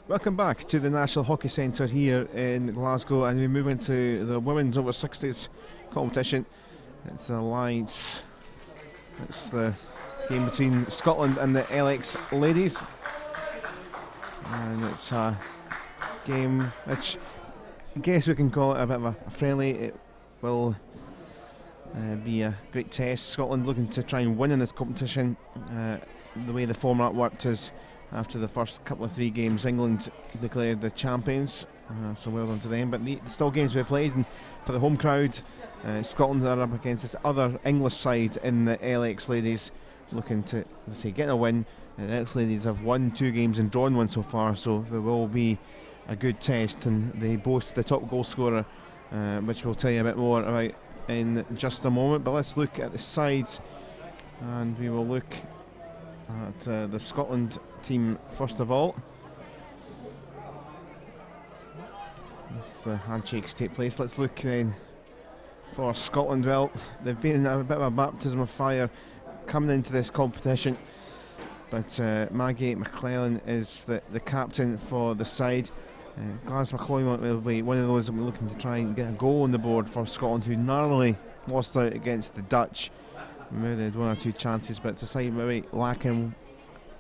Welcome back to the National Hockey Centre here in Glasgow, and we move into the women's over 60s competition. It's the Alliance, it's the game between Scotland and the LX ladies, and it's a game which I guess we can call it a bit of a friendly. It will be a great test. Scotland looking to try and win in this competition. The way the format worked is after the first couple of 3 games, England declared the champions, so well done to them. But the still games to be played, and for the home crowd, Scotland are up against this other English side in the LX ladies, looking to, as I say, get a win. The LX ladies have won 2 games and drawn 1 so far, so there will be a good test, and they boast the top goal scorer, which we'll tell you a bit more about in just a moment. But let's look at the sides, and we will look at the Scotland team first of all. As the handshakes take place, let's look then for Scotland. Well, they've been in a bit of a baptism of fire coming into this competition, but Maggie McClellan is the captain for the side. Gladys McCloy will be one of those that we're looking to try and get a goal on the board for Scotland, who narrowly lost out against the Dutch. Maybe they had 1 or 2 chances, but it's a side maybe lacking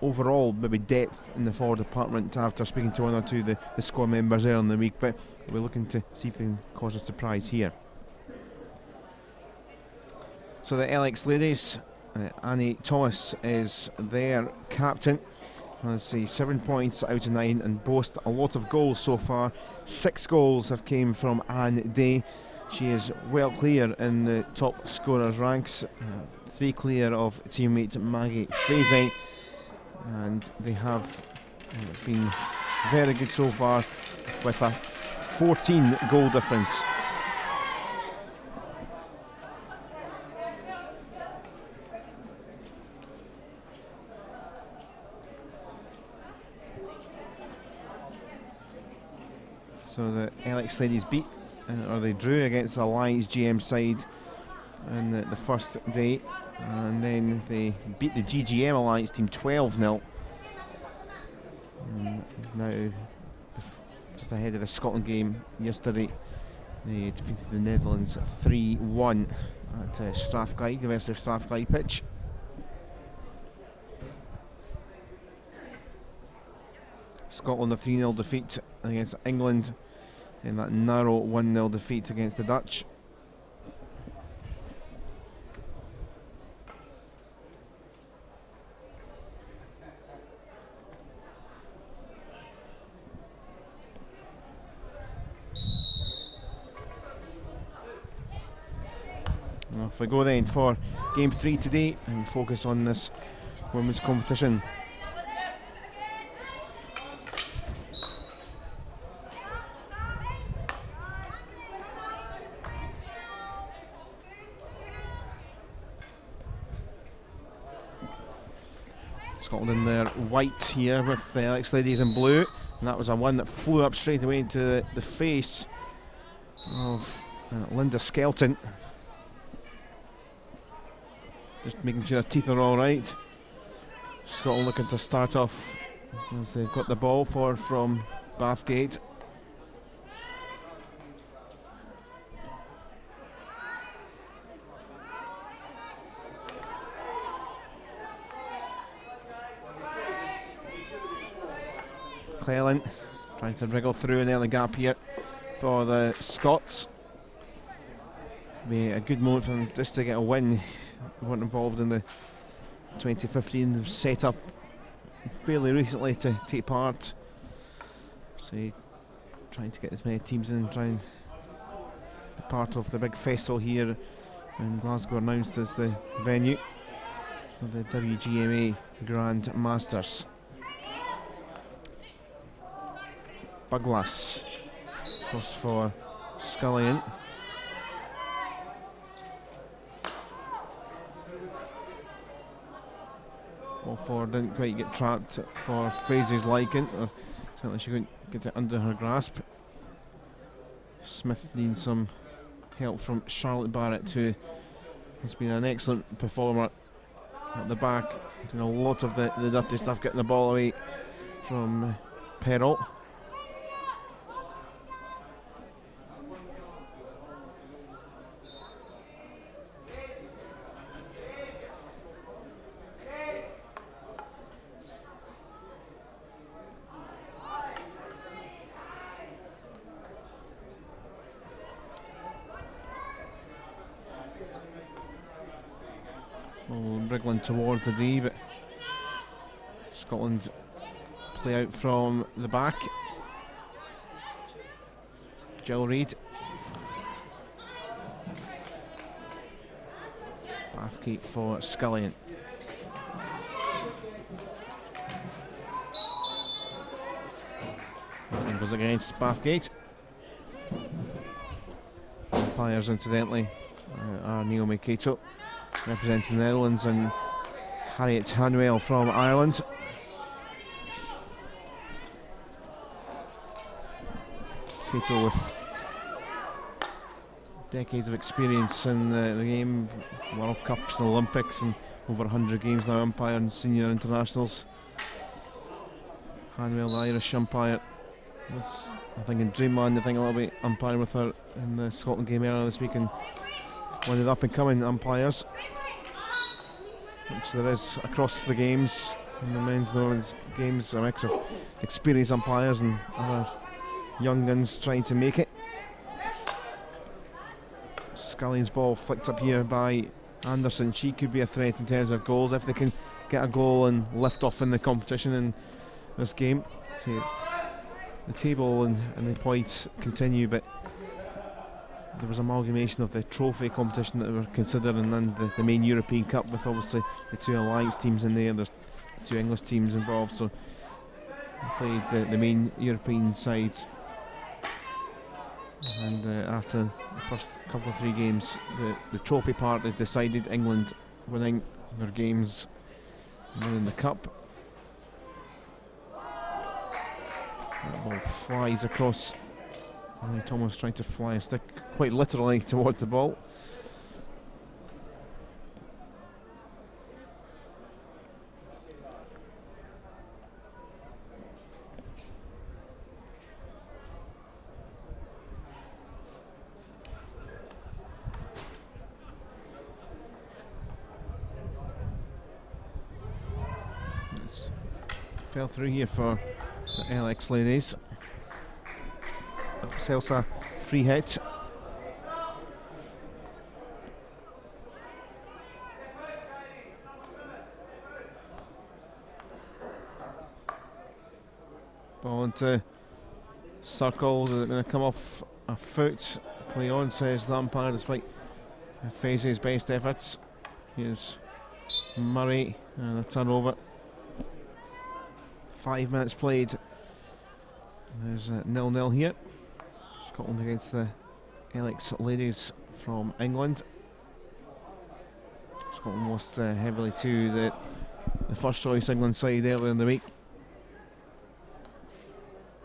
overall maybe depth in the forward department after speaking to 1 or 2 the squad members there in the week. But we're looking to see if we can cause a surprise here. So the LX ladies, Annie Thomas is their captain. Let's see, 7 points out of 9 and boast a lot of goals so far. 6 goals have came from Anne Day. She is well clear in the top scorers ranks, 3 clear of teammate Maggie Frazee, and they have been very good so far with a 14 goal difference. So the LX ladies beat, or they drew against the Alliance GM side in the first day, and then they beat the GGM Alliance team 12-0. Now, just ahead of the Scotland game yesterday, they defeated the Netherlands 3-1 at Strathclyde, University of Strathclyde pitch. Scotland a 3-0 defeat against England in that narrow 1-0 defeat against the Dutch. Well, if we go then for game 3 today and focus on this women's competition. Scotland in their white here with the LX ladies in blue, and that was a one that flew up straight away into the face of Linda Skelton. Just making sure her teeth are all right. Scotland looking to start off as they've got the ball forward from Bathgate. Cleland trying to wriggle through an early gap here for the Scots. Be a good moment for them just to get a win. They weren't involved in the 2015 setup fairly recently to take part. So trying to get as many teams in and try and be part of the big festival here in Glasgow, announced as the venue for the WGMA Grand Masters. Buglass cross for Scullion. Ball forward didn't quite get trapped for Fraser's liking, or certainly she couldn't get it under her grasp. Smith needs some help from Charlotte Barrett, who has been an excellent performer at the back, doing a lot of the dirty stuff, getting the ball away from peril. Wriggling toward the D, but Scotland play out from the back. Jill Reid. Bathgate for Scullion. That goes against Bathgate. Umpires, incidentally, are Naomi Cato, representing the Netherlands, and Harriet Hanwell from Ireland. Cato with decades of experience in the game, World Cups and Olympics, and over 100 games now umpiring senior internationals. Hanwell, the Irish umpire, was, I think, in Dreamland, I think I'll be umpiring with her in the Scotland game earlier this week, and one of the up-and-coming umpires, which there is across the games, in the men's and women's games, a mix of experienced umpires and other young guns trying to make it. Scullion's ball flicked up here by Anderson. She could be a threat in terms of goals if they can get a goal and lift off in the competition in this game. So the table and the points continue, but there was amalgamation of the trophy competition that they were considering, and the main European Cup, with obviously the two Alliance teams in there. There's the two English teams involved, so they played the main European sides. And after the first couple of 3 games, the trophy part is decided, England winning their games and winning the cup. That ball flies across. Thomas trying to fly a stick quite literally towards the ball. It's fell through here for the LX ladies. Celsa free hit. Ball into circles. Is it going to come off a foot? Play on, says the umpire, despite Faze's best efforts. Here's Murray and a turnover. 5 minutes played. There's 0-0 here. Scotland against the LX ladies from England. Scotland lost heavily to the first choice England side earlier in the week.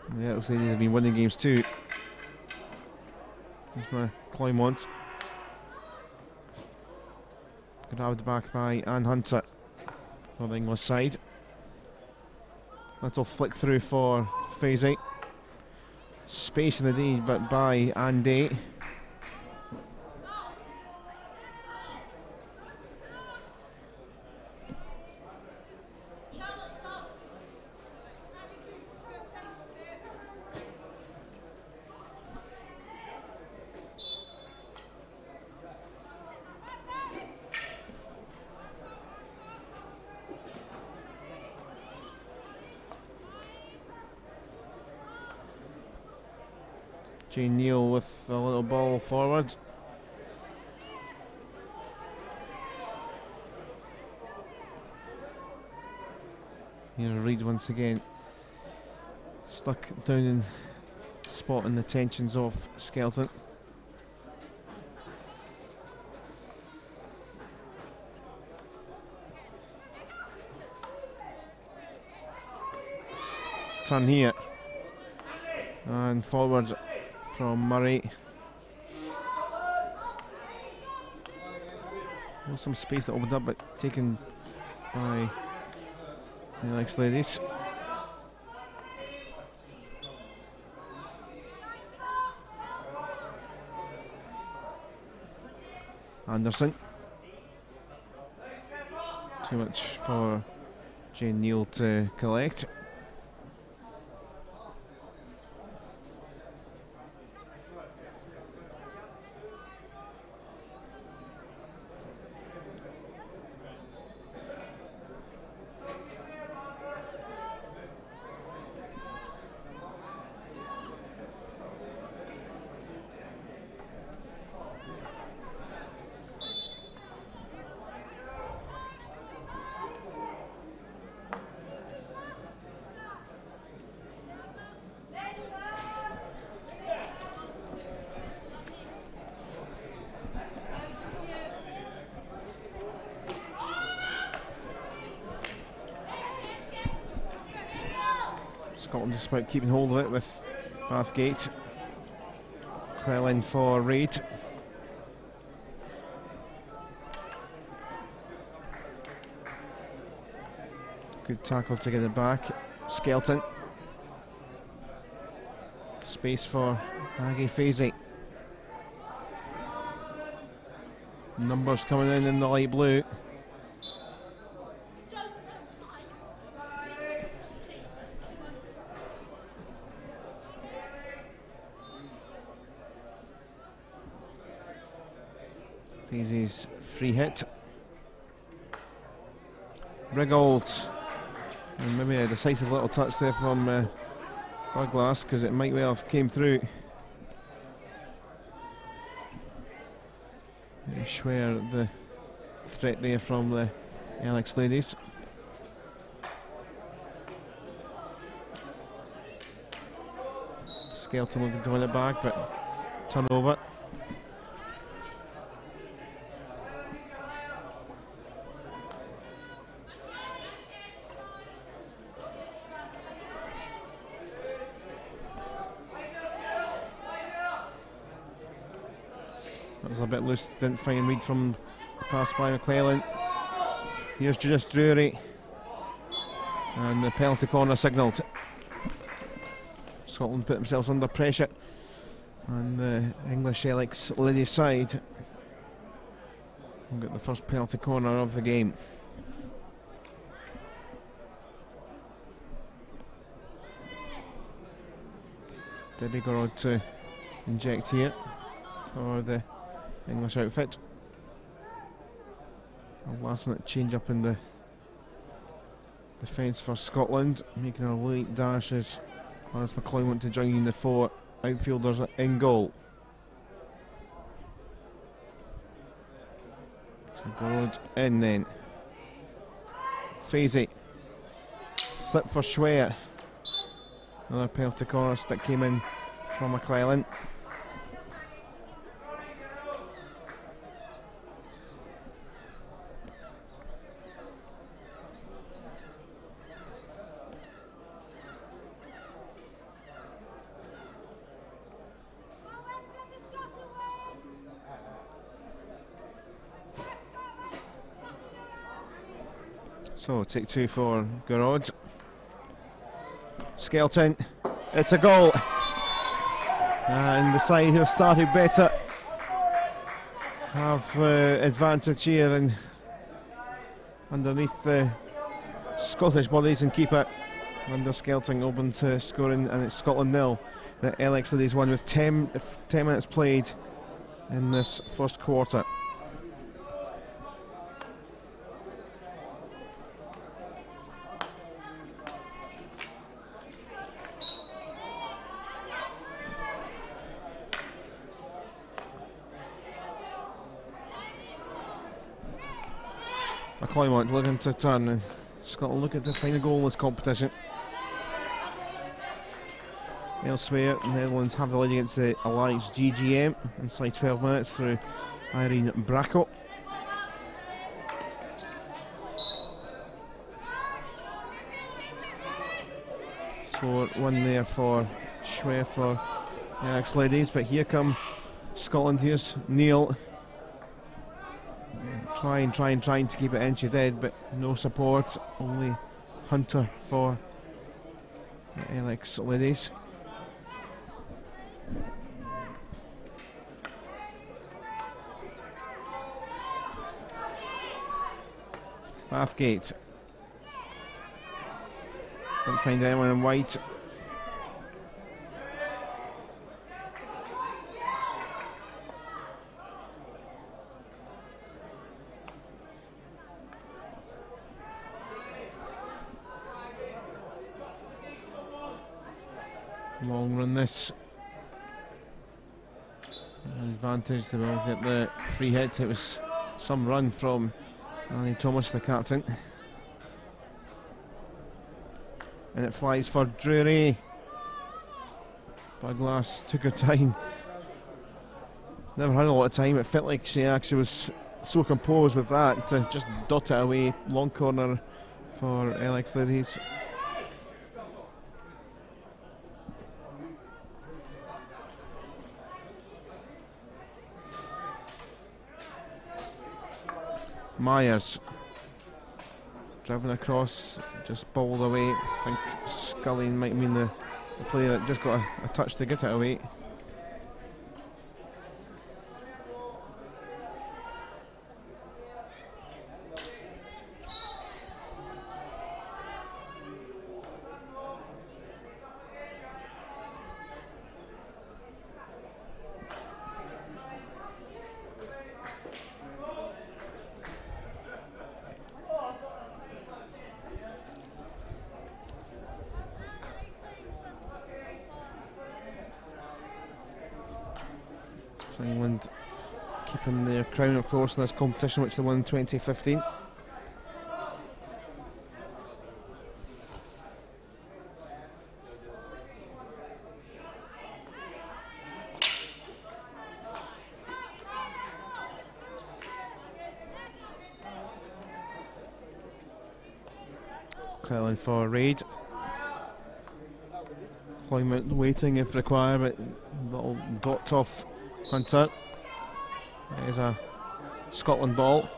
The LX ladies have been winning games too. Here's my Clymont. Grabbed back by Anne Hunter for the English side. Little flick through for Faze. Space in the D, but by Anne Day. Jane Neal with a little ball forward. Here Reid once again stuck down in spotting the tensions of Skelton. Turn here and forward from Murray. There's some space that opened up, but taken by the LX ladies. Anderson. Too much for Jane Neal to collect. Scotland just about keeping hold of it with Bathgate. Clelin for Reid. Good tackle to get it back. Skelton. Space for Aggie Fazy. Numbers coming in the light blue. Fazy's free hit. Riggold. And maybe a decisive little touch there from Douglas, because it might well have came through. Schwer the threat there from the Alex ladies. Skelton looking to win it back, but turnover. That was a bit loose, didn't find Reid from the pass by McClellan. Here's Judith Drury, and the penalty corner signalled. Scotland put themselves under pressure, and the English Alex ladies side will get the first penalty corner of the game. Debbie Gorod to inject here for the English outfit. A last minute change up in the defence for Scotland, making a late dash as Lance McCoy went to join the four outfielders in goal. So Gorod in then. Fazy. Slip for Schwer. Another penalty corner stick came in from McClellan. So take two for Gorod. Skelton, it's a goal, and the side who have started better have advantage here, and underneath the Scottish bodies and keeper under Skelton open to scoring, and it's Scotland 0. The Alex ladies won with 10 minutes played in this first quarter. McCoymont looking to turn, and Scotland looking to find a goal in this competition. Elsewhere, the Netherlands have the lead against the Alliance GGM inside 12 minutes through Irene Bracco. So 1 there for Schwer for the Alex ladies, but here come Scotland. Here's Neal. Trying to keep it inch dead, but no support. Only Hunter for the Alex ladies. Bathgate. Don't find anyone in white. Long run this. Advantage, they will get the free hit. It was some run from Annie Thomas, the captain. And it flies for Drury. Buglass took her time. Never had a lot of time. It felt like she actually was so composed with that to just dot it away. Long corner for Alex Ladies. Myers driven across, just bowled away. I think Scullion might mean the player that just got a touch to get it away. England keeping their crown, of course, in this competition, which they won in 2015. Clellan for Raid. Plymouth waiting if required, but little dot off Hunter. There's a Scotland ball.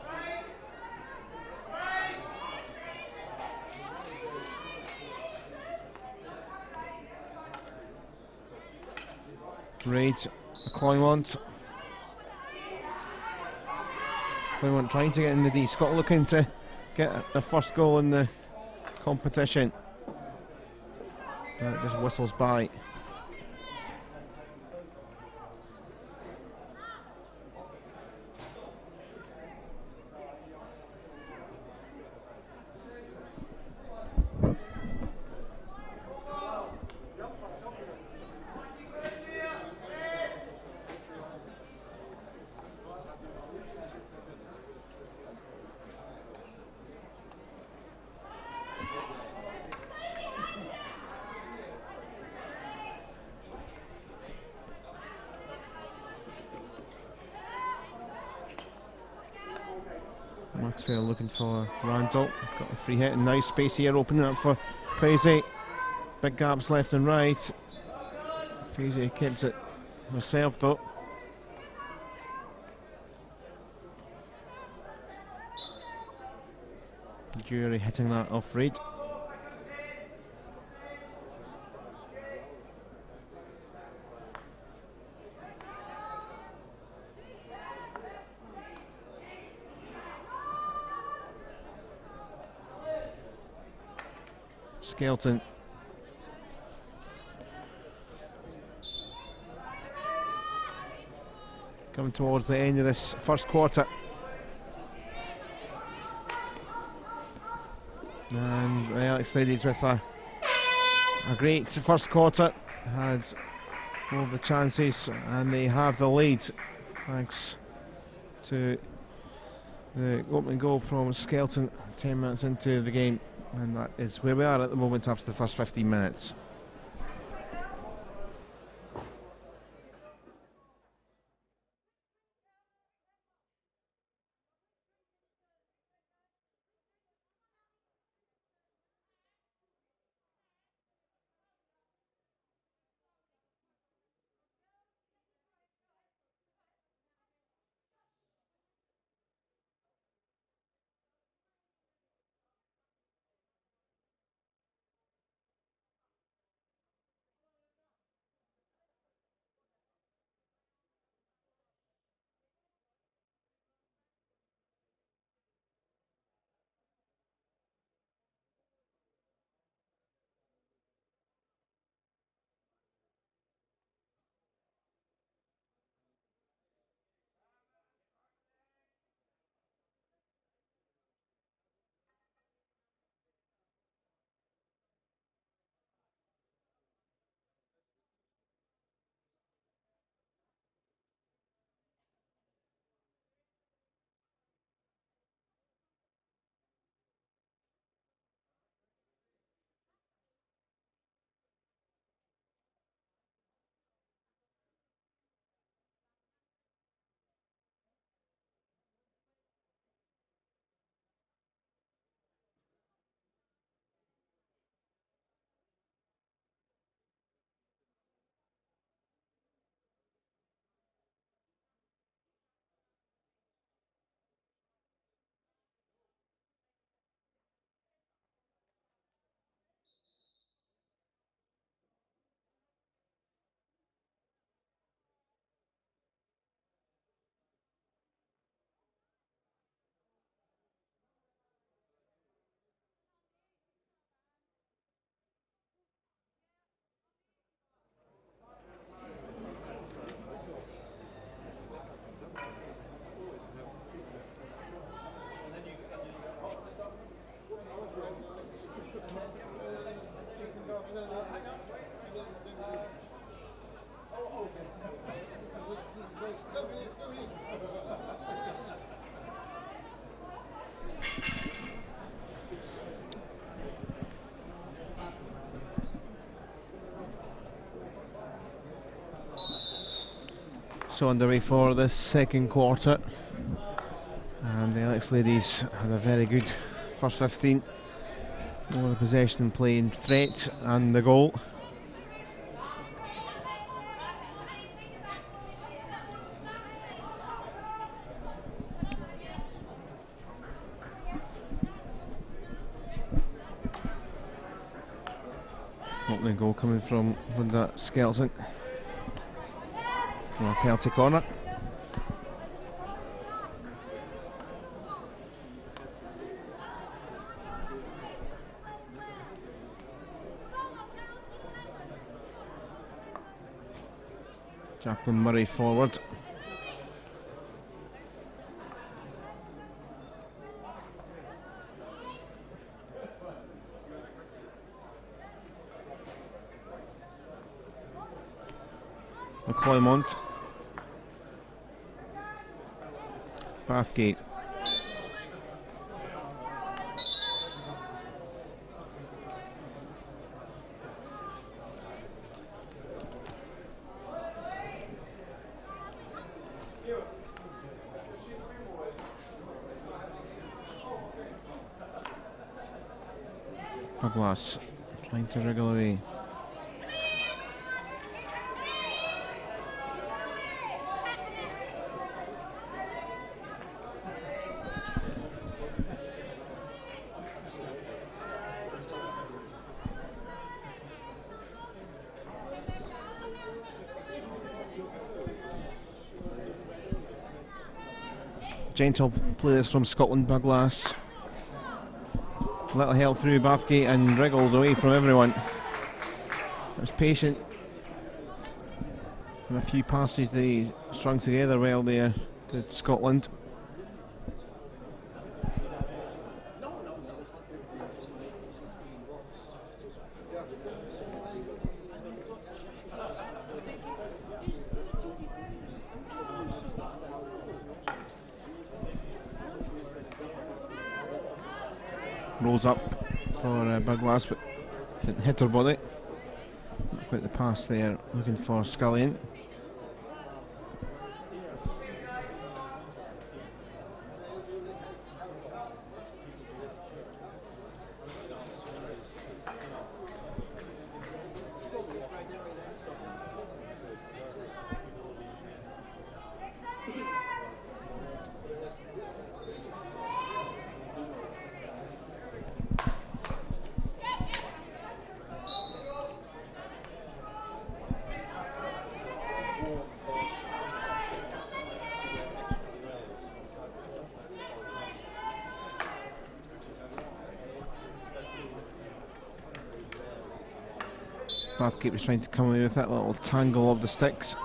Raid, Clymont. Clymont trying to get in the D. Scott looking to get the first goal in the competition. But it just whistles by. Maxwell looking for Randall. Got a free hit and nice space here, opening up for Fazy. Big gaps left and right. Fazy keeps it herself though. Jury hitting that off Reid. Skelton. Coming towards the end of this first quarter. And the Alex Ladies with a great first quarter. Had all the chances and they have the lead thanks to the opening goal from Skelton 10 minutes into the game. And that is where we are at the moment after the first 15 minutes. So underway for this second quarter, and the Alex ladies had a very good first 15. More the possession, playing threat, and the goal. Opening goal coming from Linda Skelton from a penalty corner. Jacqueline Murray forward. McCloymont. Bathgate. Douglas trying to wriggle away. Gentle players from Scotland, Douglas. Little help through Bathgate and wriggled away from everyone. Was patient. And a few passes they strung together well there to Scotland. Rolls up for Douglas, but didn't hit her body. Not quite the pass there, looking for Scullion. Bathgate was trying to come away with that little tangle of the sticks.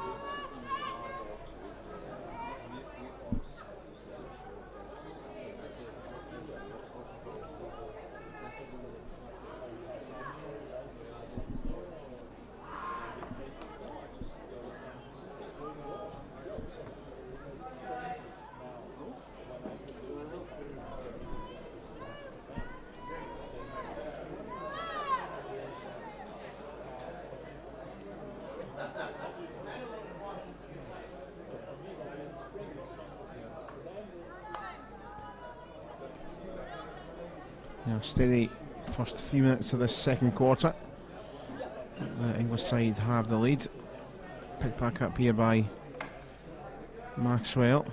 Now steady first few minutes of this second quarter. The English side have the lead. Picked back up here by Maxwell.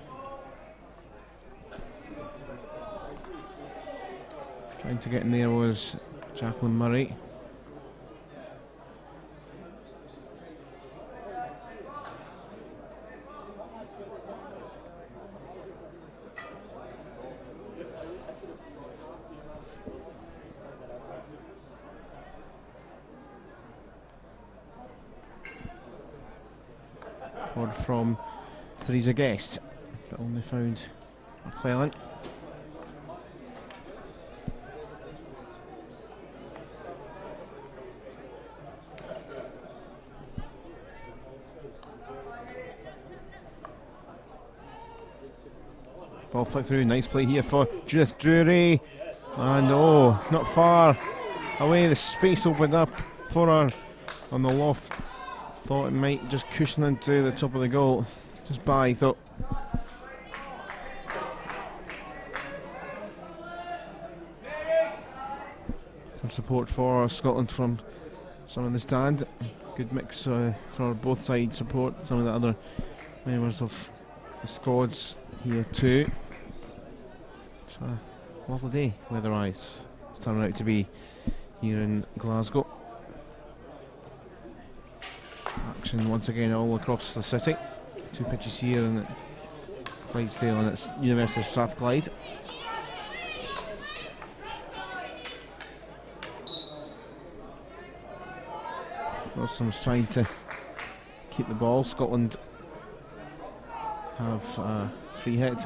Trying to get in there was Jacqueline Murray. From Theresa Guest, but only found McClellan. Ball flicked through, nice play here for Judith Drury. And oh, not far away, the space opened up for her on the loft. Thought it might just cushion into the top of the goal. Just by, though. Some support for Scotland from some of the stand. Good mix for both sides support. Some of the other members of the squads here too. It's a lovely day weather-wise. It's turning out to be here in Glasgow. Action once again all across the city. 2 pitches here in Clydesdale and it's University of Strathclyde. Wilson's trying to keep the ball. Scotland have a free hit.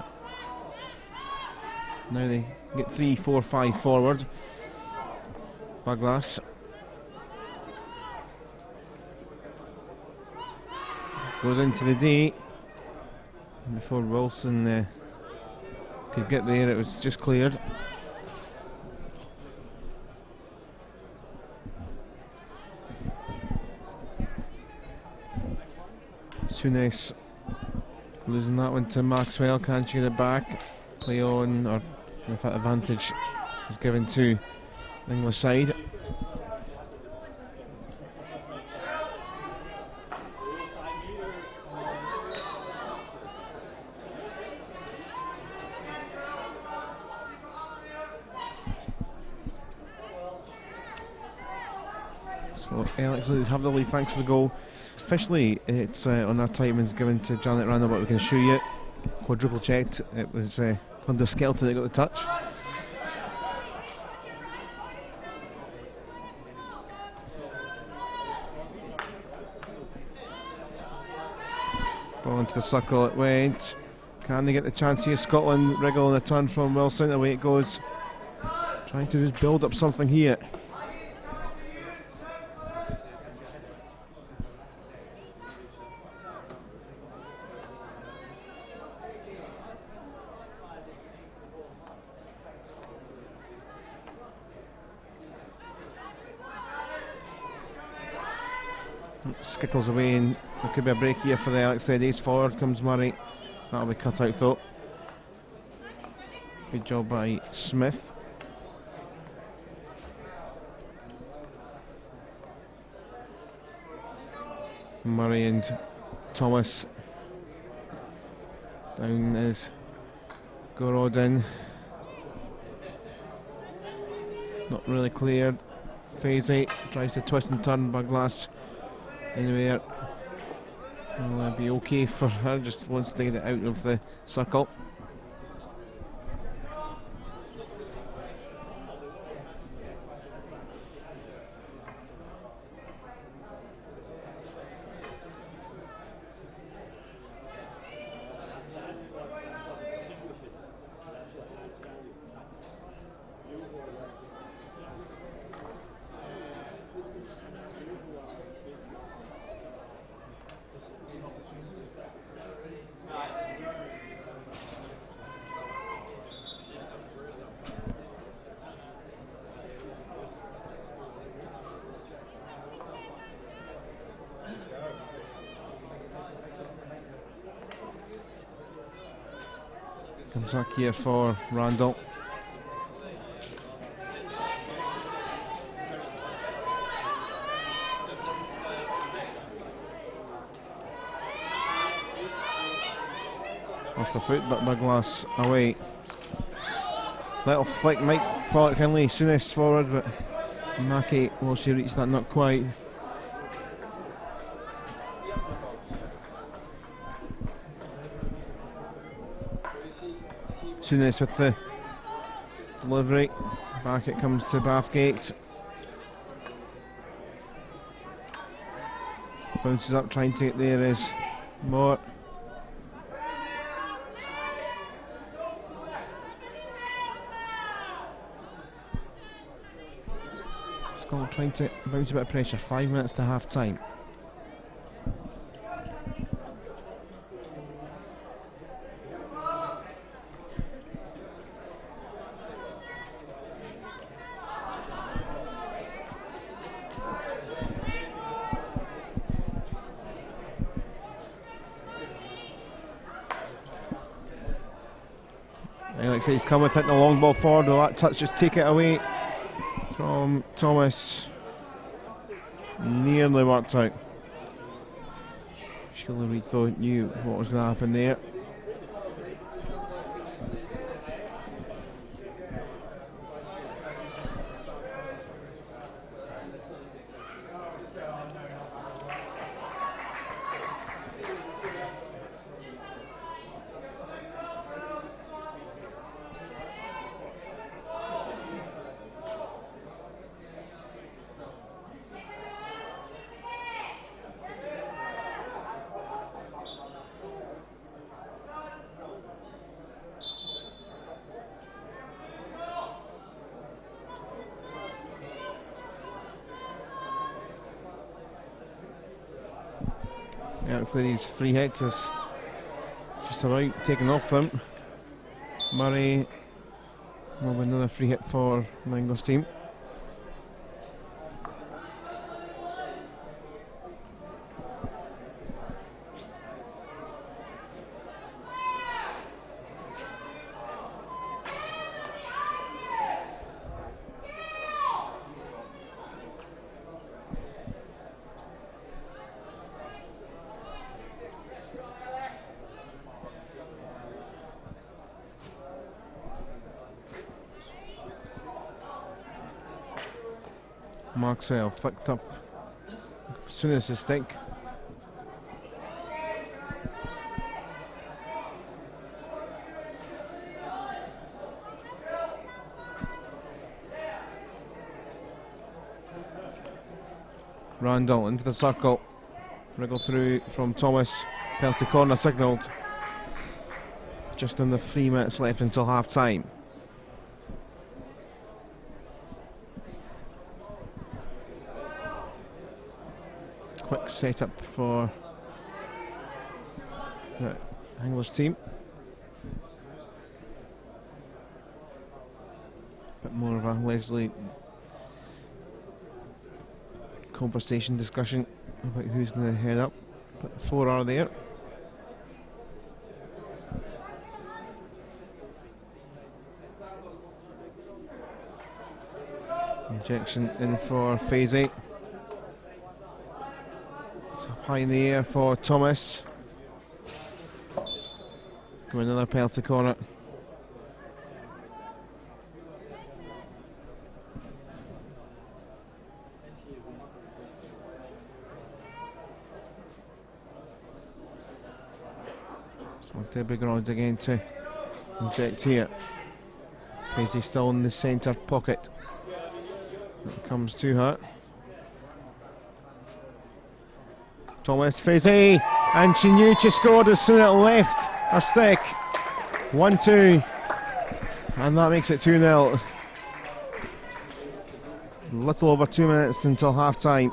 Now they get 3, 4, 5 forward. Baglass goes into the D. And before Wilson could get there, it was just cleared. Souness losing that one to Maxwell. Can't she get it back? Play on, or if that advantage is given to the English side. So Alex have the lead thanks to the goal. Officially, it's on our timings given to Janet Randall, but we can show you. Quadruple checked. It was under Skelton that got the touch. Ball into the circle it went. Can they get the chance here? Scotland wriggle on a turn from Wilson. Away it goes. Trying to just build up something here. Skittles away and there could be a break here for the Alex Ladies. Forward comes Murray. That'll be cut out though. Good job by Smith. Murray and Thomas. Down is Gorodin. Not really cleared. Phase 8 tries to twist and turn by Glass. Anyway, will be okay for her, just wants to get it out of the circle. Comes back here for Randall. Off the foot, but Baglass away. Little flick might fall out Kinley. Soonest forward, but Mackey, will she reach that? Not quite. Soonest with the delivery. Back it comes to Bathgate. Bounces up, trying to get there is Moore. Scotland trying to bounce a bit of pressure. 5 minutes to half time. Like I say, he's come with it, the long ball forward. Will that touch just take it away from Thomas? Nearly worked out. Surely we thought knew what was going to happen there. Actually, these free hits is just about taken off them. Murray will have another free hit for Mango's team. Maxwell flicked up as soon as the stick. Randall into the circle. Wriggle through from Thomas. Penalty corner signalled. Just under 3 minutes left until half time. Quick setup for the Anglers team. Bit more of a leisurely conversation, discussion about who's going to head up. But 4 are there. Injection in for Fazy. High in the air for Thomas. Another penalty corner. So Debbie Grods again to inject here. Casey still in the centre pocket. It comes to her. Thomas Fazy, and she knew she scored as soon as it left her stick. 1-2, and that makes it 2-0. Little over 2 minutes until half time.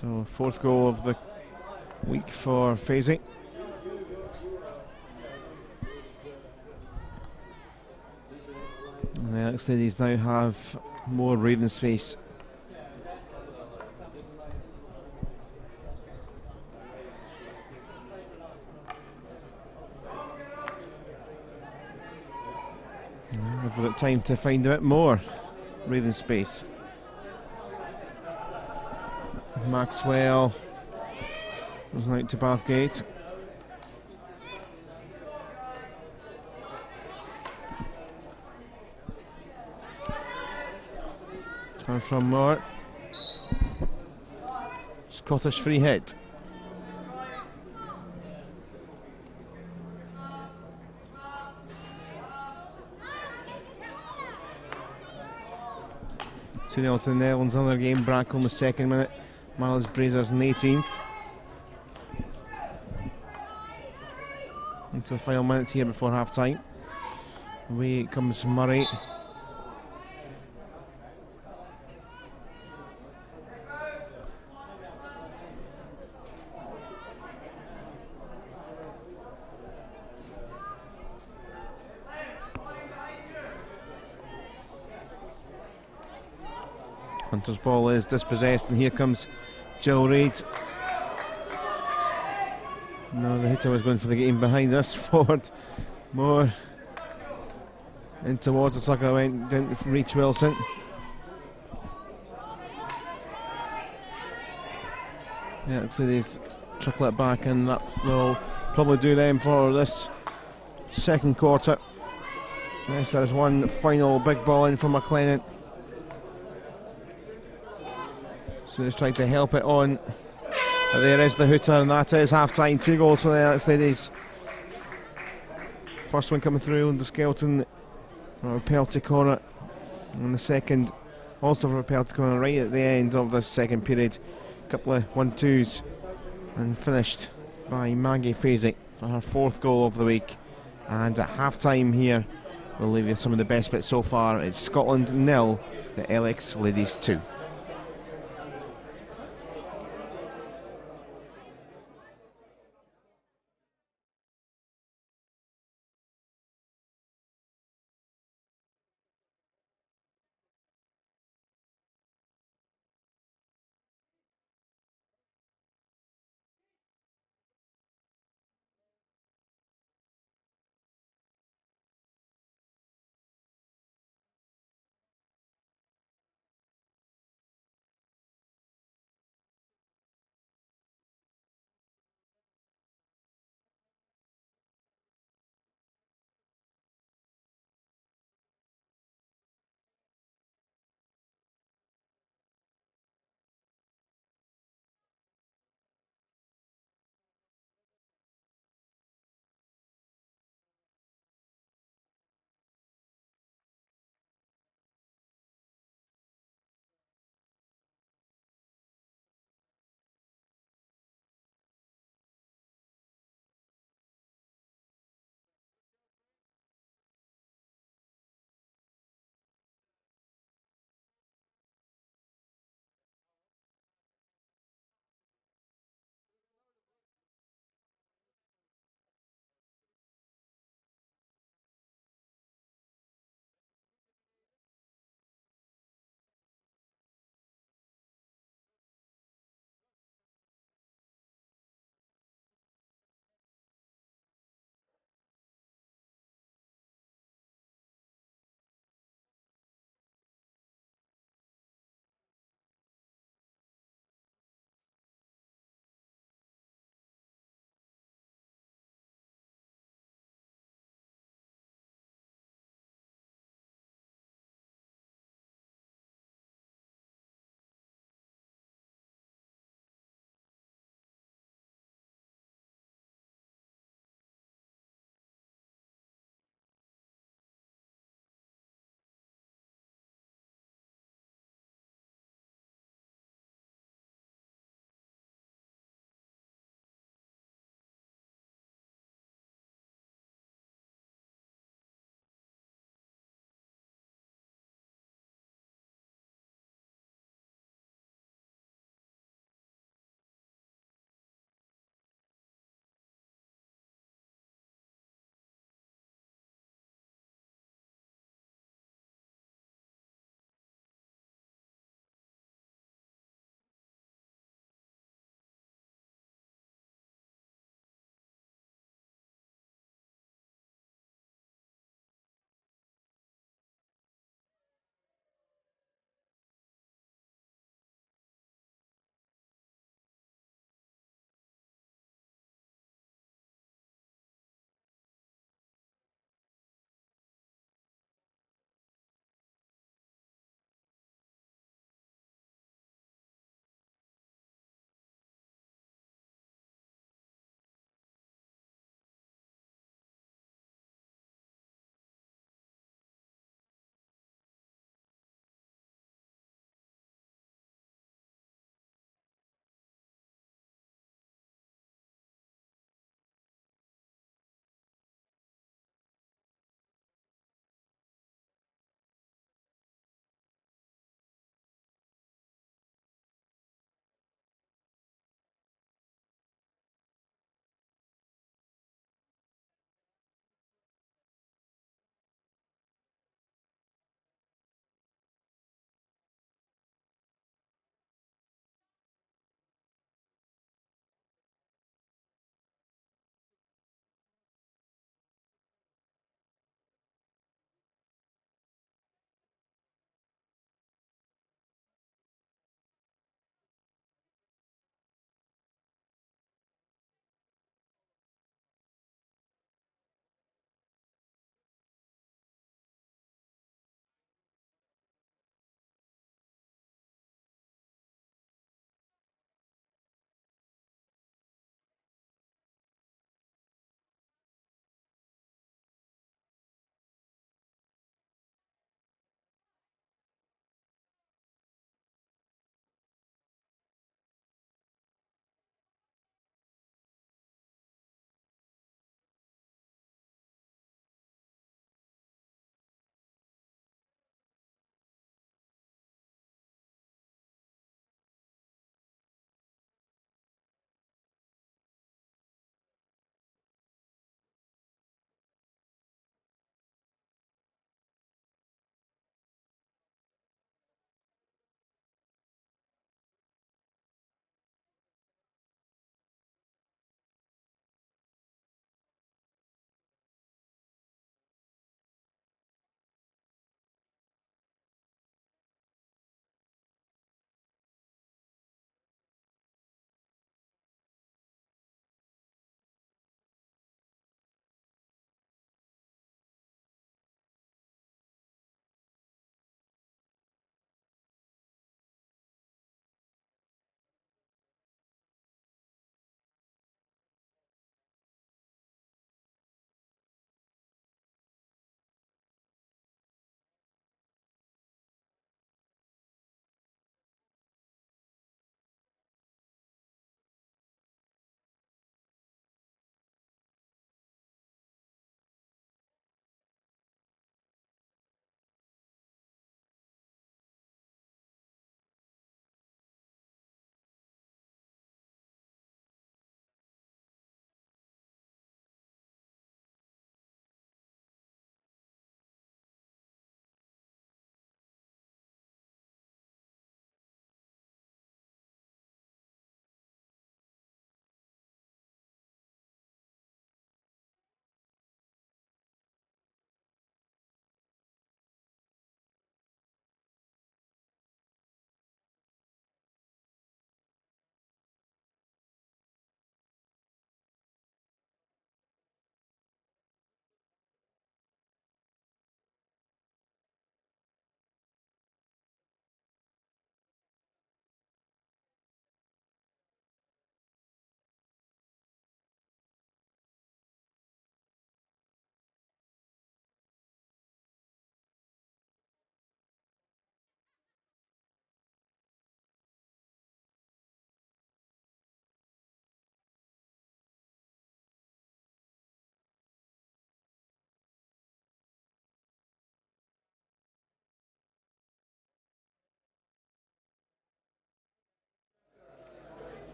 So 4th goal of the week for Fazy. And the Alex ladies now have more breathing space. We've got time to find a bit more breathing space. Maxwell goes out to Bathgate. Turn from Moore. Scottish free hit. To the Netherlands, another game. Brack on the 2nd minute. Miles Brazers in the 18th. Into the final minutes here before half time. Away comes Murray. Hunter's ball is dispossessed, and here comes Jill Reid. No, the hitter was going for the game behind us. Forward, more in towards the sucker, went down to reach Wilson. Yeah, looks like he's trickle it back, and that will probably do them for this second quarter. Yes, there is one final big ball in for McLennan. So he's trying to help it on. But there is the hooter, and that is half time. 2 goals for the Alex Ladies. First one coming through on the Skelton penalty corner, and the second also for a penalty corner right at the end of this second period. Couple of 1-2s, and finished by Maggie Fazy for her 4th goal of the week. And at half time here, we'll leave you some of the best bits so far. It's Scotland 0, the LX Ladies 2.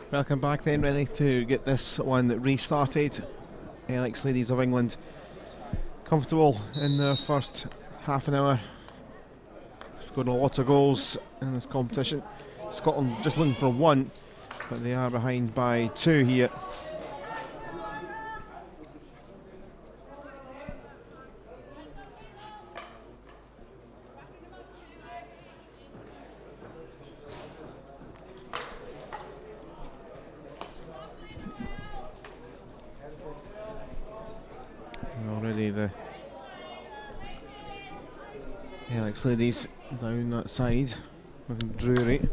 Welcome back then, ready to get this one restarted. Alex Ladies of England comfortable in their first half an hour. Scored a lot of goals in this competition. Scotland just looking for one, but they are behind by 2 here. Already the Alex Ladies down that side with Drury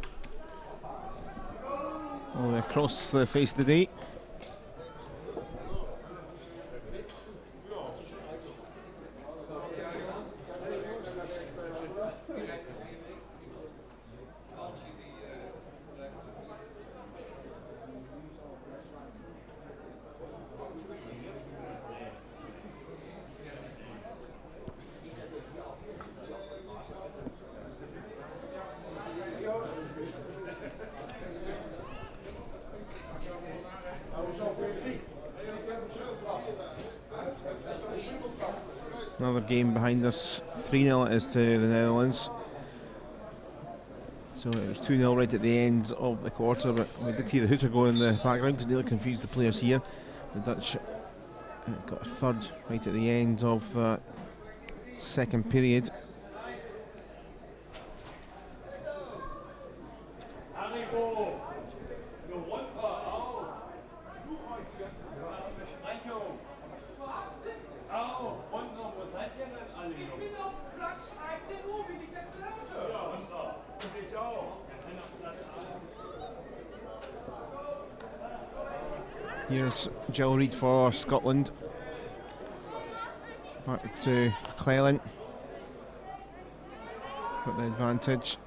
all the way across the face of the day. Another game behind us, 3-0 it is to the Netherlands. So it was 2-0 right at the end of the quarter, but we did hear the hooter go in the background because it nearly confused the players here. The Dutch got a third right at the end of the second period. Here's Jill Reid for Scotland. Back to Cleland. Got the advantage.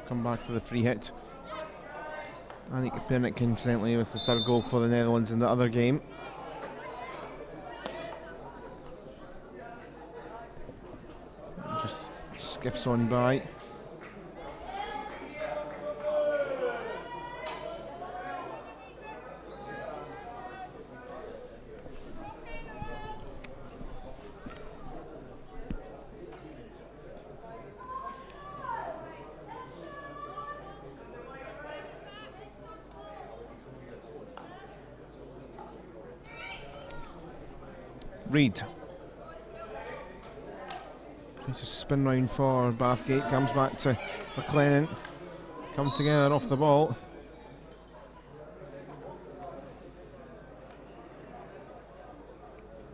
Come back for the free hit. Annika Pernick incidentally with the third goal for the Netherlands in the other game. Just skiffs on by. Reid. It's a spin round for Bathgate, comes back to McLennan. Come together off the ball.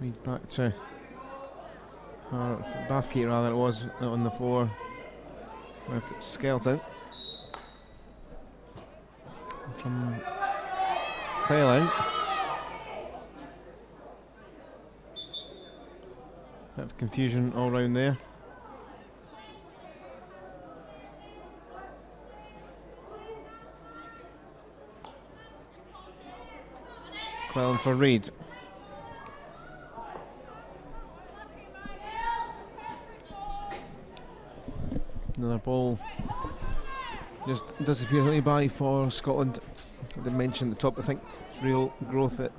Reid back to Bathgate rather it was on the floor with Skelton. From Cleland. Bit of confusion all round there. Cleland for Reid. Another ball just disappeared by for Scotland. I did mention at the top, I think it's real growth at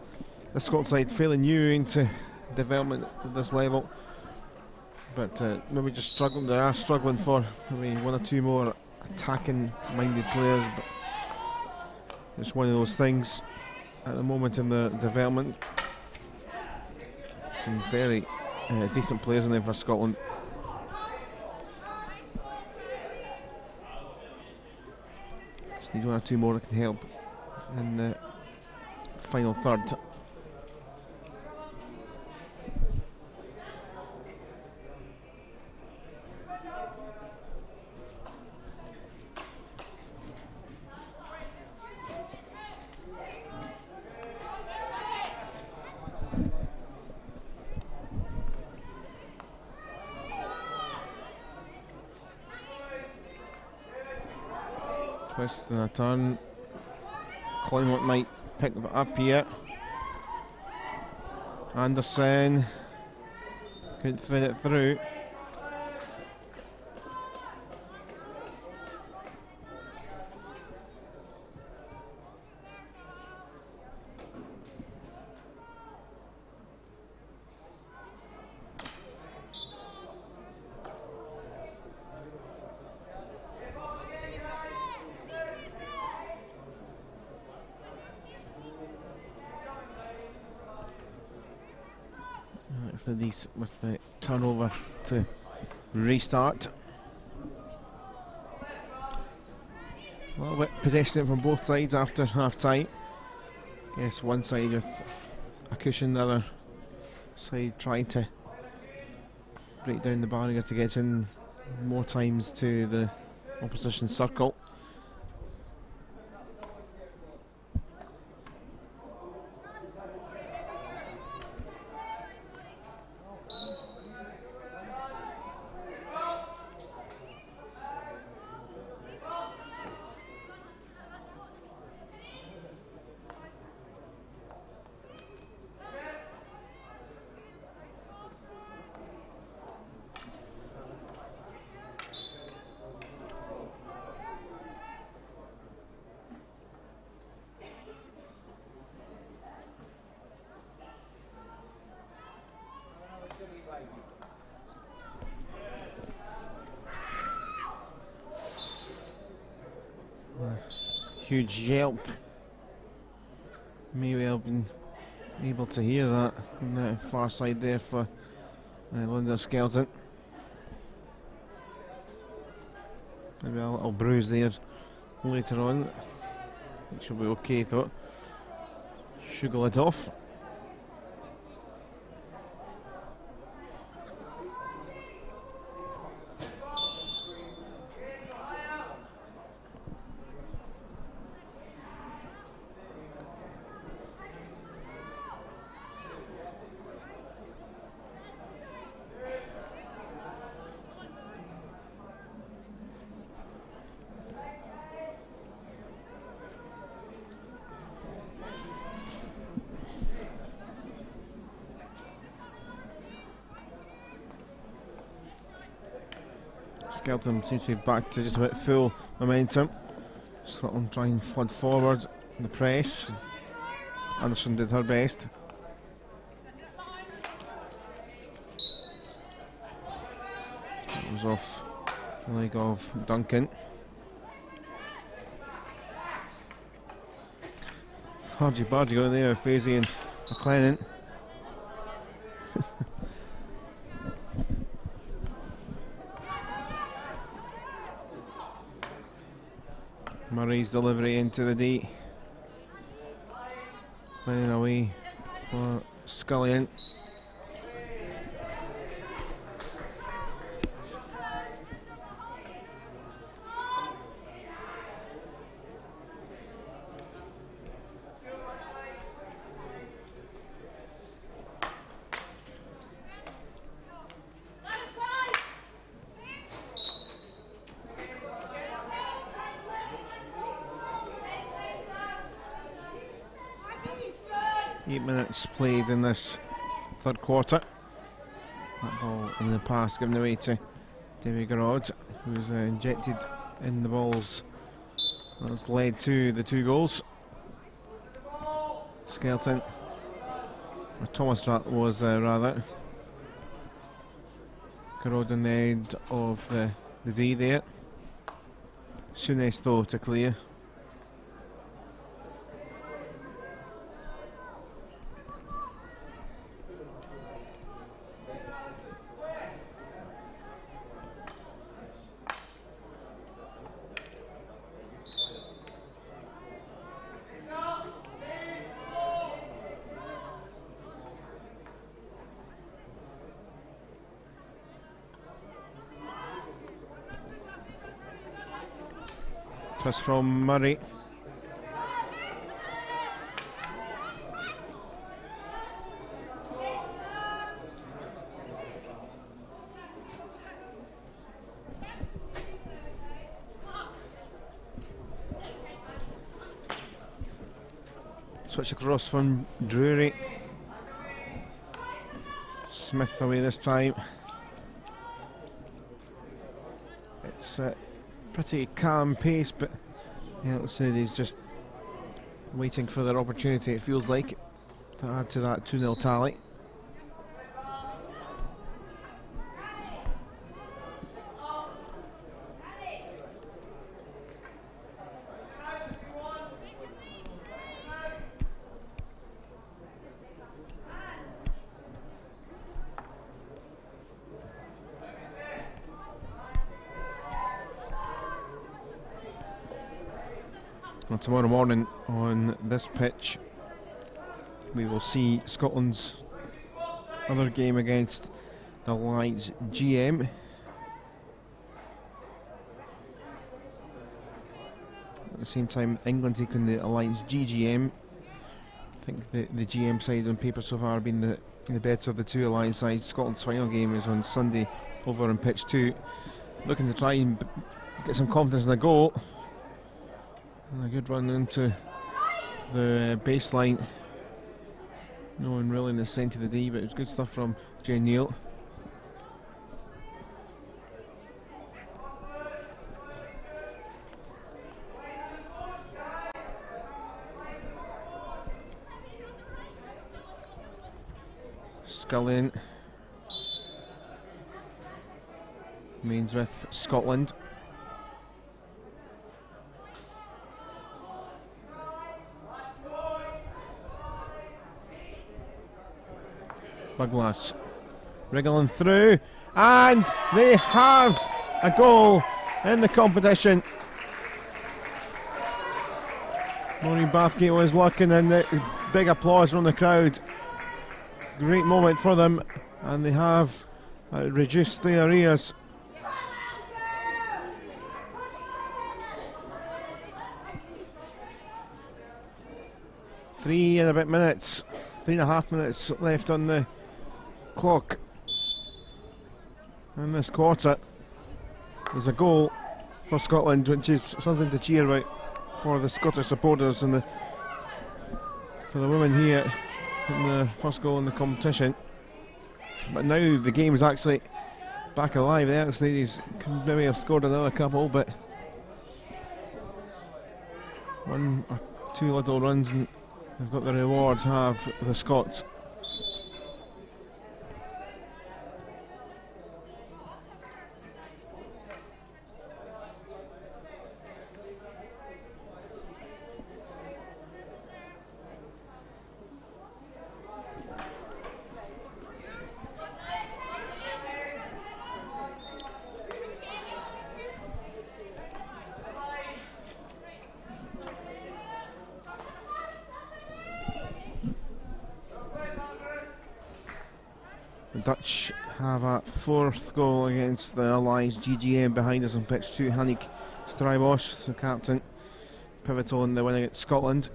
the Scotland side, fairly new into development at this level. But maybe just struggling. They are struggling for maybe one or two more attacking-minded players. But it's one of those things at the moment in the development. Some very decent players in there for Scotland. Just need one or two more that can help in the final third. Twist and a turn. Collingwood might pick it up here. Anderson couldn't thread it through. with the turnover to restart. A little bit pedestrian from both sides after half time. Yes, one side with a cushion, the other side trying to break down the barrier to get in more times to the opposition circle. Huge yelp. May well have been able to hear that on the far side there for London Skeleton. Maybe a little bruise there later on, which will be okay though. Shugle it off. Skeleton seems to be back to just about full momentum. Scotland trying and flood forward in the press. Anderson did her best. It was off the leg of Duncan. Hardy going there, Fazy and McLennan. Murray's delivery into the D. Playing away for Scullion. Played in this third quarter. That ball in the pass given away to David Garrod, who's injected in the balls. That's led to the 2 goals. Skeleton, or Thomas that was rather. Garrod on the end of the D there. Souness though to clear. Twist from Murray. Switch across from Drury. Smith away this time. It's pretty calm pace, but yeah, let's say he's just waiting for their opportunity, it feels like, to add to that 2-0 tally. Well, tomorrow morning on this pitch we will see Scotland's other game against the Lions GM. At the same time, England taking the Alliance GGM. I think the GM side on paper so far have been the better of the two Alliance sides. Scotland's final game is on Sunday over on pitch 2. Looking to try and get some confidence in the goal. And a good run into the baseline. No one really in the centre of the D, but it's good stuff from Jay Neal. Scullion remains with Scotland. Douglas wriggling through, and they have a goal in the competition. Maureen Bathgate was looking, and the big applause from the crowd. Great moment for them, and they have reduced their arrears. Three and a bit minutes, 3.5 minutes left on the clock in this quarter. There's a goal for Scotland, which is something to cheer about for the Scottish supporters and for the women here in the first goal in the competition. But now the game is actually back alive. The Irish ladies could maybe have scored another couple, but one or two little runs and they've got the reward, have the Scots. The Dutch have a fourth goal against the Allies GGM behind us on pitch 2. Hannik Strijbosch, the captain, pivotal in the win against Scotland.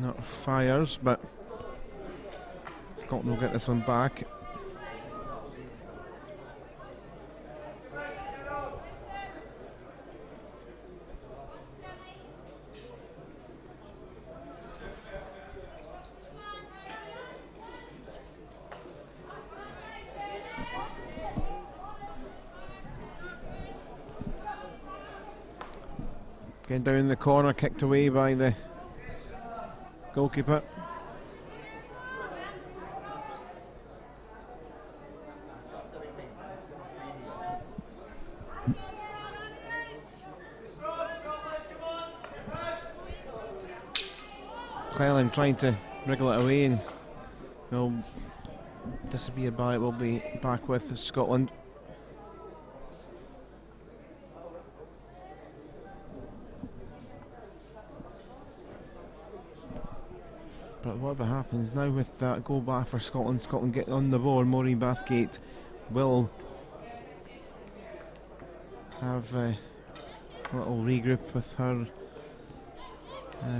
Not fires, but Scotland will get this one back. Getting down in the corner, kicked away by the goalkeeper. Cleland trying to wriggle it away, and will disappear by it. Will be back with Scotland. But whatever happens now with that goal back for Scotland, Scotland get on the board. Maureen Bathgate will have a little regroup with her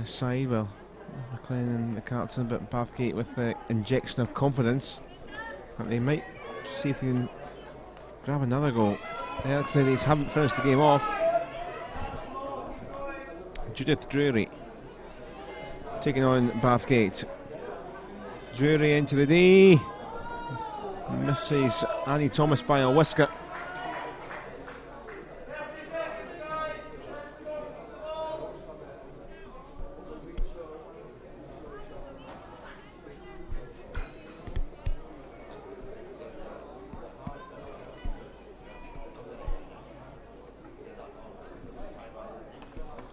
side. Well, McLean, the captain, but Bathgate with the injection of confidence that they might see if they can grab another goal. The Alex ladies haven't finished the game off. Judith Drury taking on Bathgate. Drury into the D. Misses Annie Thomas by a whisker.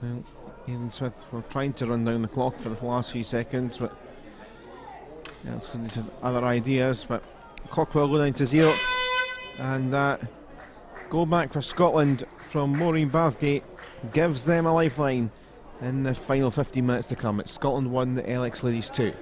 Well, Ian Smith were trying to run down the clock for the last few seconds, but they had other ideas. But the clock will go down to 0, and goal back for Scotland from Maureen Bathgate gives them a lifeline in the final 15 minutes to come. It's Scotland 1, the LX Ladies 2.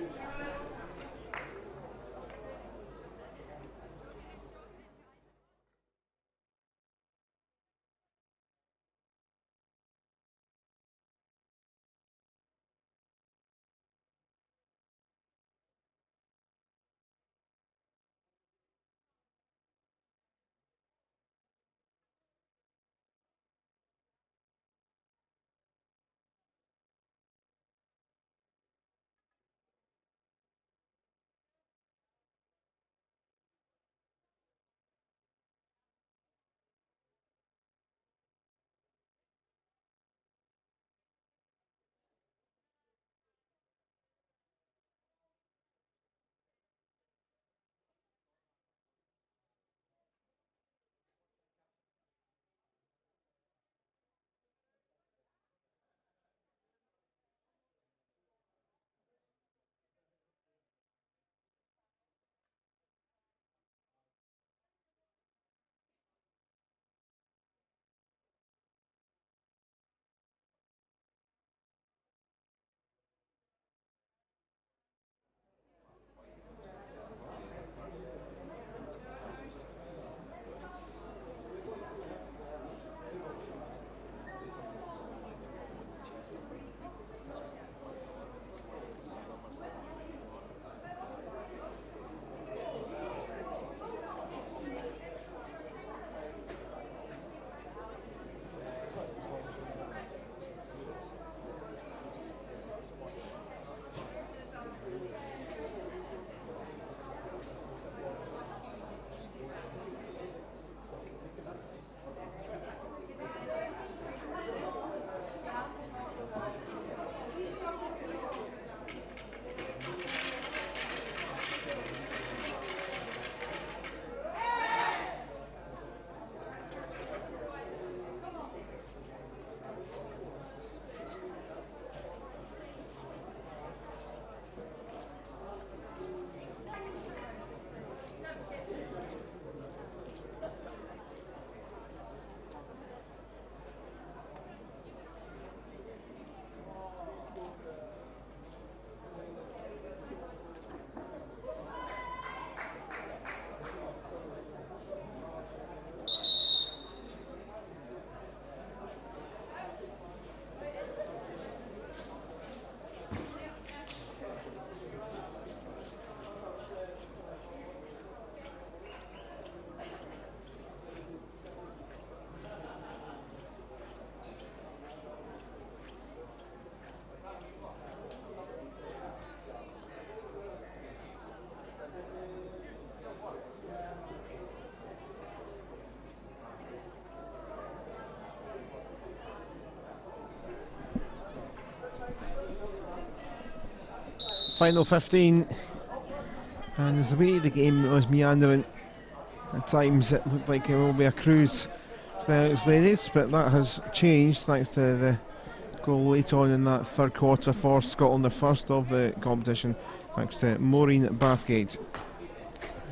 Final 15, and as the way the game was meandering, at times it looked like it will be a cruise to the Alex Ladies, but that has changed thanks to the goal late on in that third quarter for Scotland, the first of the competition, thanks to Maureen Bathgate.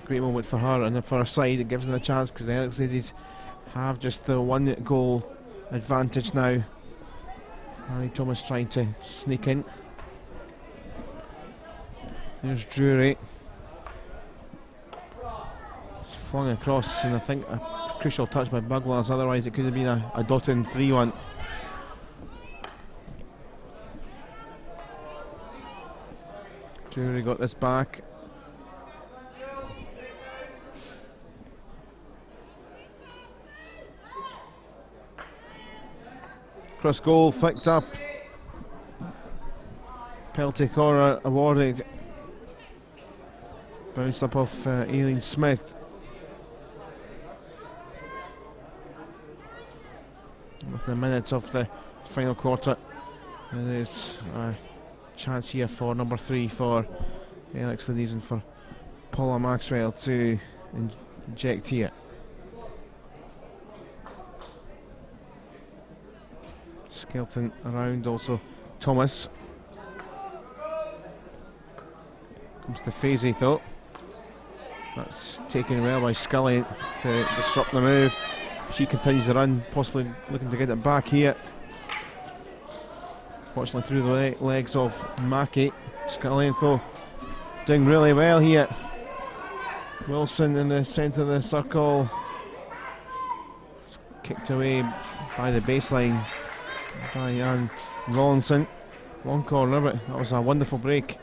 Great moment for her, and for her side it gives them a chance because the Alex Ladies have just the one goal advantage now. Harry Thomas trying to sneak in. There's Drury. It's flung across, and I think a crucial touch by Buglers, otherwise it could have been a dot-in 3-1. Drury got this back. Cross goal flicked up. Penalty corner awarded. Bounced up off Aileen Smith. Within a minute of the final quarter, there is a chance here for number 3 for the Alex Ladies and for Paula Maxwell to inject here. Skelton around, also Thomas. Comes to Fazy though. That's taken well by Scully to disrupt the move. She continues the run, possibly looking to get it back here. Fortunately through the legs of Mackey. Scully though doing really well here. Wilson in the centre of the circle. It's kicked away by the baseline by Jan Rawlinson. Long corner, but that was a wonderful break.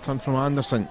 Turn from Anderson.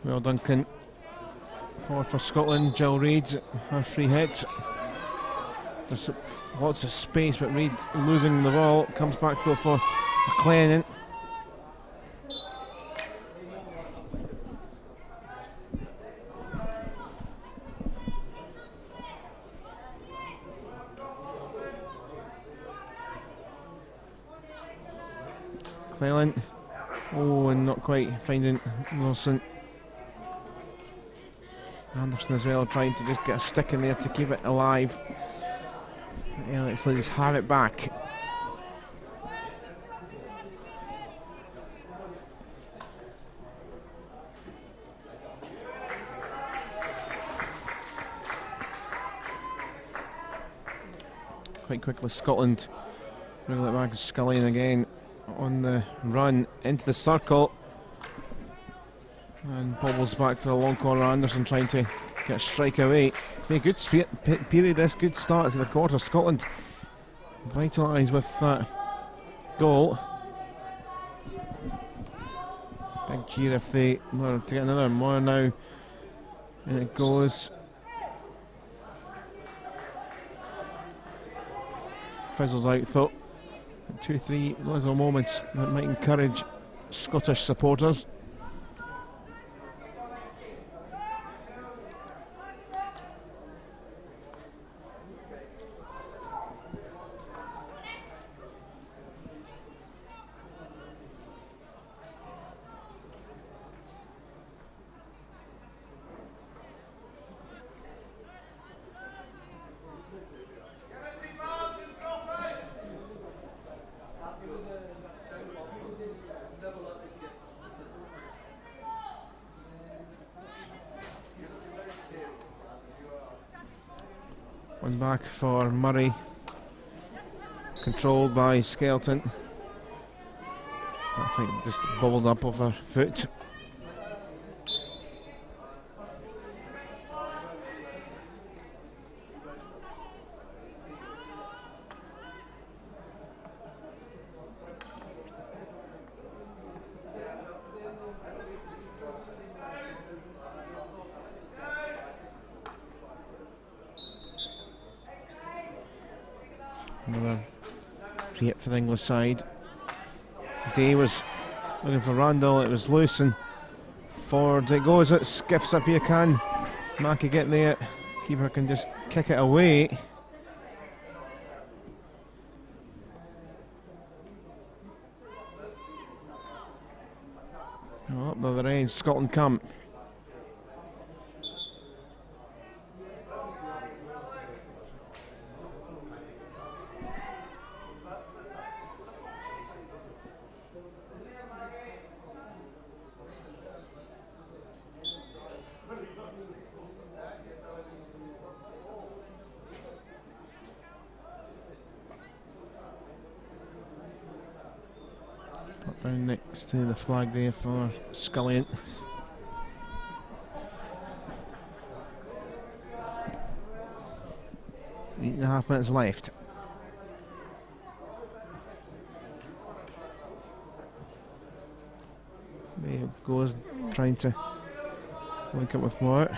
Well, Duncan forward for Scotland. Jill Reid, her free hit. There's lots of space, but Reid losing the ball. Comes back though for McLennan. Cleland. Oh, and not quite finding Wilson. Anderson as well, trying to just get a stick in there to keep it alive. Alex Ladies have it back. Quite quickly, Scotland wriggle it back. Scullion again on the run into the circle. And bobbles back to the long corner. Anderson trying to get a strike away. A good period, this good start to the quarter. Scotland vitalised with that goal. Big cheer if they were to get another more now. And it goes. Fizzles out though. 2-3 little moments that might encourage Scottish supporters. One back for Murray, controlled by Skelton. I think just bubbled up off her foot. Another free hit for the English side. Day was looking for Randall, it was loose and forward it goes. It skiffs up here, can Mackey get there? Keeper can just kick it away. Up the other end, Scotland come. Down next to the flag there for Scullion. Eight and a half minutes left. There goes, trying to link up with more.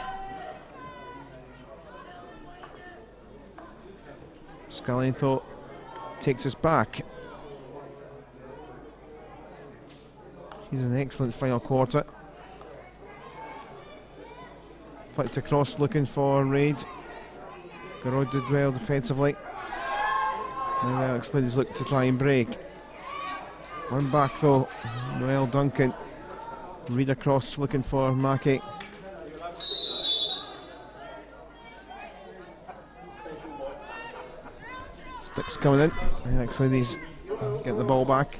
Scullion thought takes us back. He's an excellent final quarter. Flicked across looking for Raid. Garrod did well defensively. Now Alex Liddy's looked to try and break. One back though. Noel Duncan. Reid across looking for Mackey. Sticks coming in. Alex Liddy's get the ball back.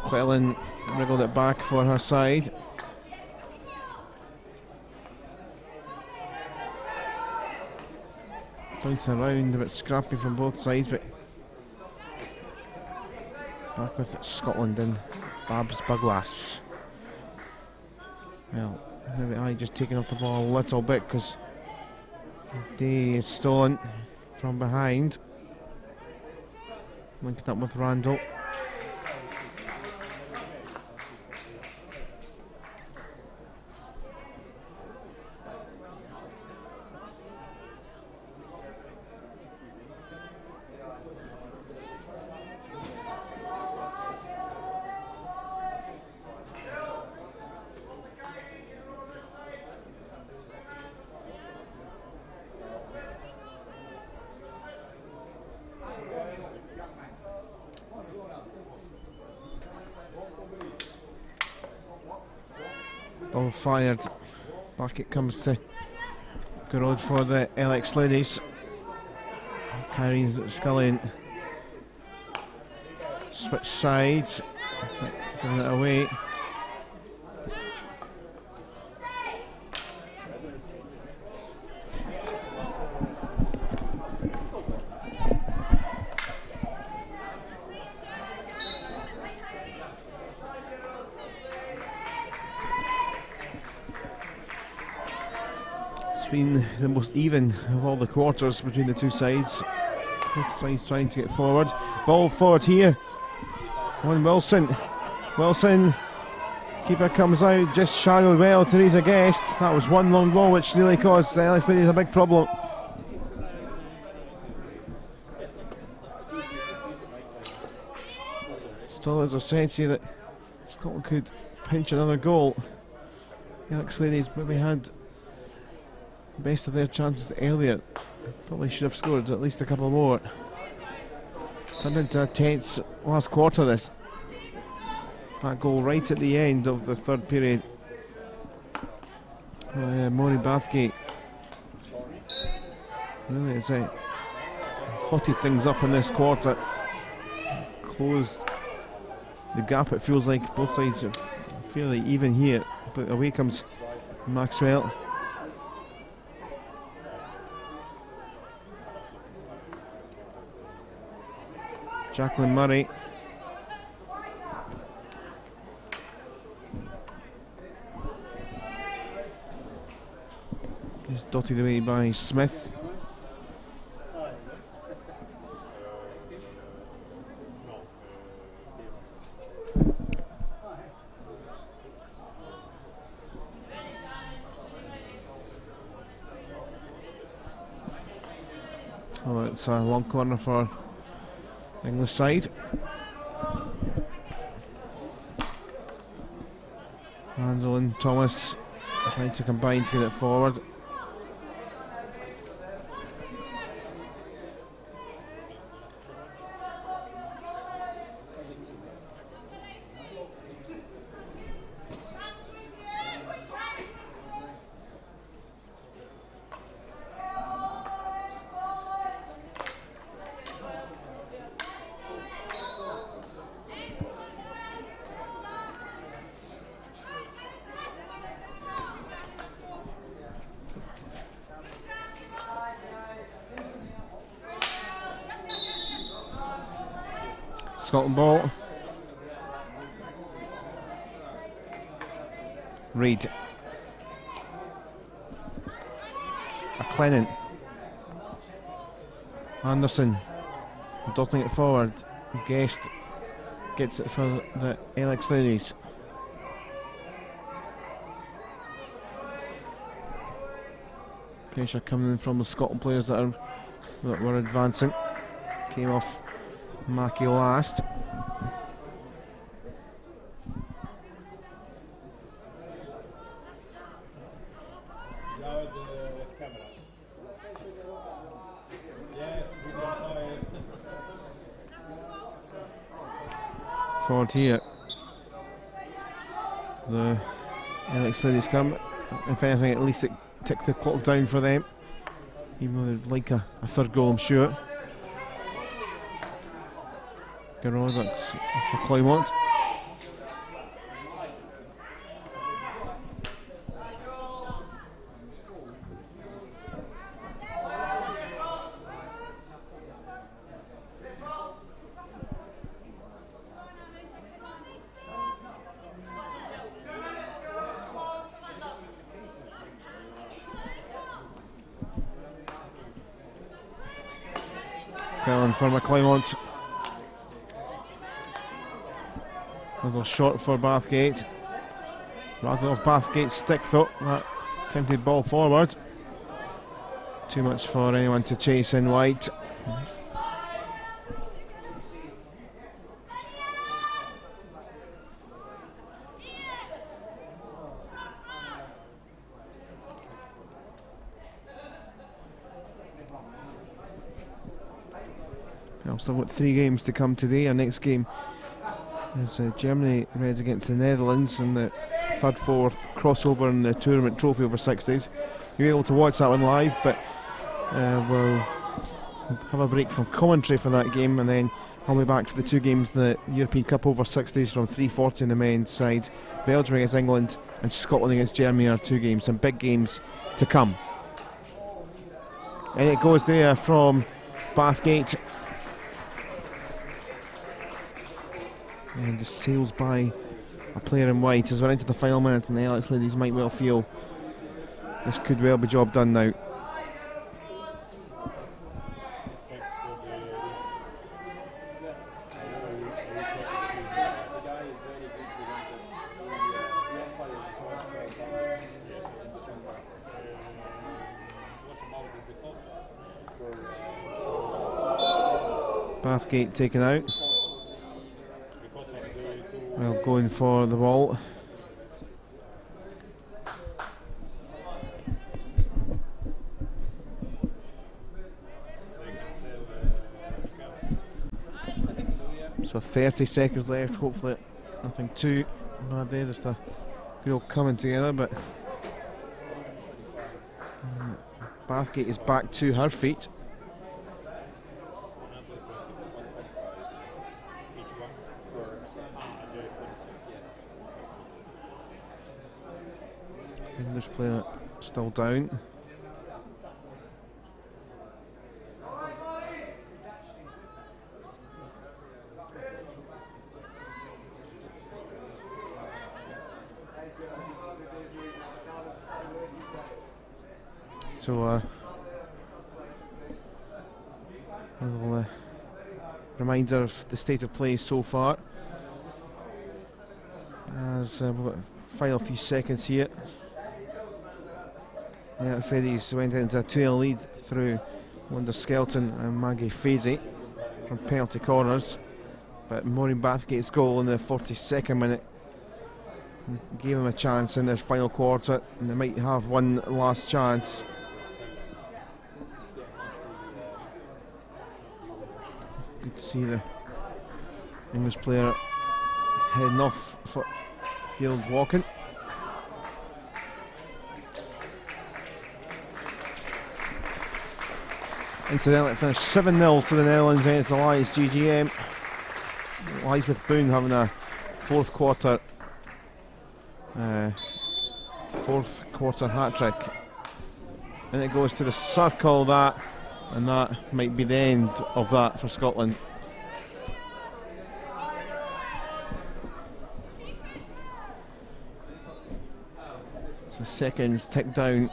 Clellan wriggled it back for her side. Bounce around, a bit scrappy from both sides, but back with Scotland and Babs Buglass. Well, maybe I just taking off the ball a little bit because Day is stolen from behind. Linking up with Randall. Ball fired. Back it comes to Garrod for the LX ladies. Carries Scullion. Switch sides. Giving it away. It's been the most even of all the quarters between the two sides. Both sides trying to get forward. Ball forward here. On Wilson. Wilson. Keeper comes out, just shadowed well. Teresa Guest. That was one long ball which really caused the Alex Ladies a big problem. Still there's a sense here that Scotland could pinch another goal. The Alex Ladies maybe had the best of their chances earlier. Probably should have scored at least a couple more. Turned into a tense last quarter this. That goal right at the end of the third period. Maury Bathgate really has hotted things up in this quarter. Closed the gap, it feels like. Both sides are fairly even here, but away comes Maxwell. Jacqueline Murray. Is dotted away by Smith. Oh, it's a long corner for English side. Randall and Thomas trying to combine to get it forward. Scotland ball. Reid. McLennan. Anderson dotting it forward. Guest gets it for the Alex ladies. Pressure coming in from the Scotland players that were advancing. Came off Mackie last. Forward here. The Alex ladies come. If anything, at least it tick the clock down for them, even though they'd like a third goal, I'm sure. Garrod, that's for Plymouth. For McClymont. A little short for Bathgate. Rattled off Bathgate's stick though. That tempted ball forward. Too much for anyone to chase in White. Still got 3 games to come today. Our next game is Germany Reds against the Netherlands in the 3rd, 4th crossover in the tournament trophy over 60s. You're able to watch that one live, but we'll have a break from commentary for that game, and then I'll be back for the 2 games, the European Cup over 60s from 3:40 on the men's side. Belgium against England and Scotland against Germany are 2 games, some big games to come. And it goes there from Bathgate. And just sails by a player in white as we're into the final minute, and the Alex ladies might well feel this could well be job done now. Bathgate taken out. Well, going for the ball. So 30 seconds left, hopefully nothing too bad there, just a good old coming together, but Bathgate is back to her feet. English player still down. So a little reminder of the state of play so far, as we've got final few seconds here. The Alex ladies went into a 2-0 lead through Linda Skelton and Maggie Fazy from penalty corners, but Maureen Bathgate's goal in the 42nd minute gave them a chance in their final quarter, and they might have one last chance. Good to see the English player heading off for field walking. Incidentally, it finished 7-0 to the Netherlands against Elias GGM. Elizabeth Boone having a fourth quarter hat-trick. And it goes to the circle, that, and that might be the end of that for Scotland. The seconds tick down.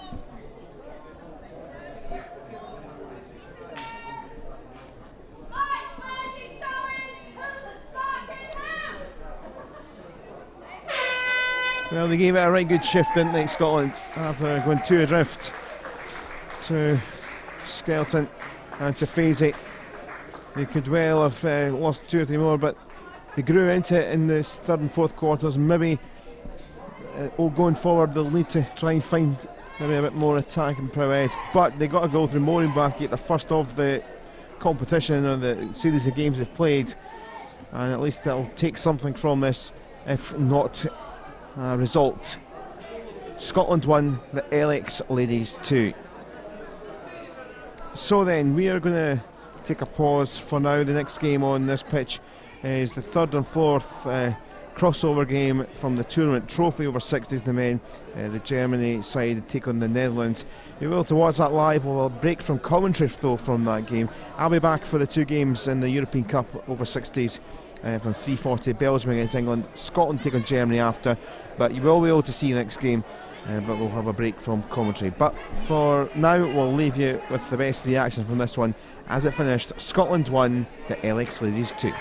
Well, they gave it a right good shift, didn't they, Scotland, after going 2 adrift to Skelton and to Fazy. They could well have lost 2 or 3 more, but they grew into it in this 3rd and 4th quarters. Maybe going forward they'll need to try and find maybe a bit more attack and prowess, but they got a goal through Moranbah, get the first of the competition or the series of games they've played, and at least they'll take something from this, if not a result. Scotland 1, the LX ladies 2. So then we are going to take a pause for now. The next game on this pitch is the 3rd and 4th crossover game from the tournament trophy over 60s. The men, the Germany side, take on the Netherlands. You'll be able to watch that live. We'll break from commentary though from that game. I'll be back for the 2 games in the European Cup over 60s from 3:40. Belgium against England, Scotland take on Germany after, but you will be able to see the next game, but we'll have a break from commentary. But for now we'll leave you with the best of the action from this one as it finished Scotland 1, the LX ladies 2.